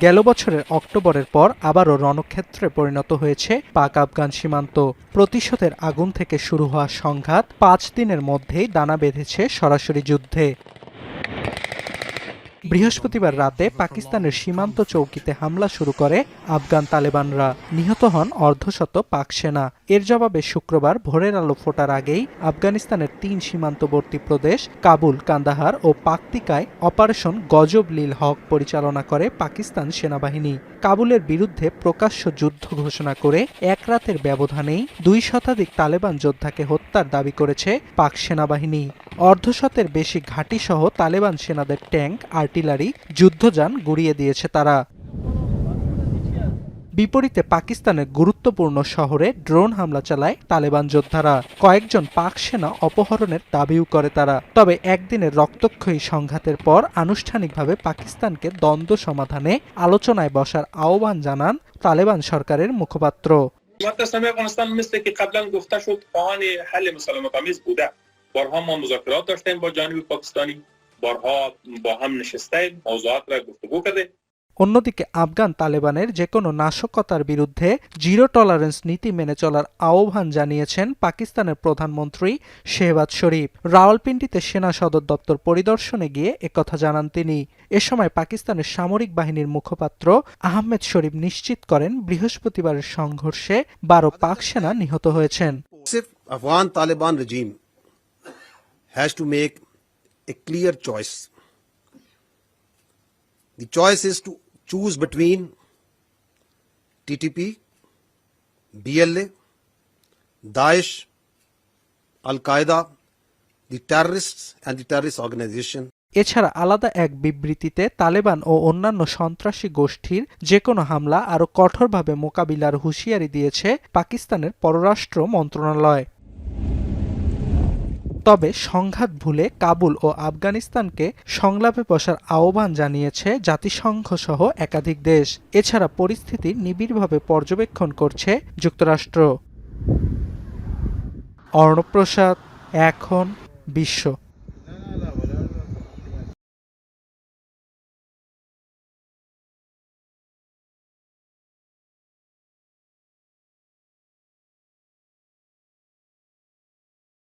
গেল বছরের অক্টোবরের পর আবারও রণক্ষেত্রে পরিণত হয়েছে পাক আফগান সীমান্ত। প্রতিশোধের আগুন থেকে শুরু হওয়া সংঘাত ৫ দিনের মধ্যেই দানা বেঁধেছে সরাসরি যুদ্ধে। বৃহস্পতিবার রাতে পাকিস্তানের সীমান্ত চৌকিতে হামলা শুরু করে আফগান তালেবানরা। নিহত হন অর্ধশত পাক সেনা। এর জবাবে শুক্রবার ভোরের আলো ফোটার আগেই আফগানিস্তানের ৩ সীমান্তবর্তী প্রদেশ কাবুল, কান্দাহার ও পাকতিকায় অপারেশন গজব লিল হক পরিচালনা করে পাকিস্তান সেনাবাহিনী। কাবুলের বিরুদ্ধে প্রকাশ্য যুদ্ধ ঘোষণা করে এক রাতের ব্যবধানেই ২ শতাধিক তালেবান যোদ্ধাকে হত্যার দাবি করেছে পাক সেনাবাহিনী। অর্ধশতের বেশি ঘাঁটিসহ তালেবান সেনাদের ট্যাঙ্ক, আর্টিলারি, যুদ্ধযান গুঁড়িয়ে দিয়েছে তারা। বিপরীতে পাকিস্তানের গুরুত্বপূর্ণ শহরে ড্রোন হামলা চালায় তালেবান যোদ্ধারা। কয়েকজন পাক সেনা অপহরণের দাবিও করে তারা। তবে একদিনের রক্তক্ষয়ী সংঘাতের পর আনুষ্ঠানিকভাবে পাকিস্তানকে দ্বন্দ্ব সমাধানে আলোচনায় বসার আহ্বান জানান তালেবান সরকারের মুখপাত্র। بارها ما مذاکرات داشتیم با جانب پاکستانی بارها با هم نشستیم موضوعات را گفتگو کردیم। অন্যদিকে আফগান তালেবানের যেকোনো নাশকতার বিরুদ্ধে জিরো টলারেন্স নীতি মেনে চলার আহ্বান জানিয়েছেন পাকিস্তানের প্রধানমন্ত্রী শেহবাজ শরীফ। রাওয়ালপিন্ডিতে সেনা সদর দপ্তর পরিদর্শনে গিয়ে একথা জানান তিনি। এ সময় পাকিস্তানের সামরিক বাহিনীর মুখপাত্র আহমেদ শরীফ নিশ্চিত করেন বৃহস্পতিবারের সংঘর্ষে ১২ পাক সেনা নিহত হয়েছেন। Afghan Taliban regime has to make a clear choice. The choice is to choose between TTP, BLA, Daesh, Al-Qaeda, the terrorists and the terrorist organization. এছাড়া আলাদা এক বিবৃতিতে তালেবান ও অন্যান্য সন্ত্রাসী গোষ্ঠীর যেকোনো হামলা আরও কঠোরভাবে মোকাবিলার হুঁশিয়ারি দিয়েছে পাকিস্তানের পররাষ্ট্র মন্ত্রণালয়। তবে সংঘাত ভুলে কাবুল ও আফগানিস্তানকে সংলাপে বসার আহ্বান জানিয়েছে জাতিসংঘ সহ একাধিক দেশ। এছাড়া পরিস্থিতি নিবিড়ভাবে পর্যবেক্ষণ করছে যুক্তরাষ্ট্র। অর্ণব প্রসাদ, এখন বিশ্ব।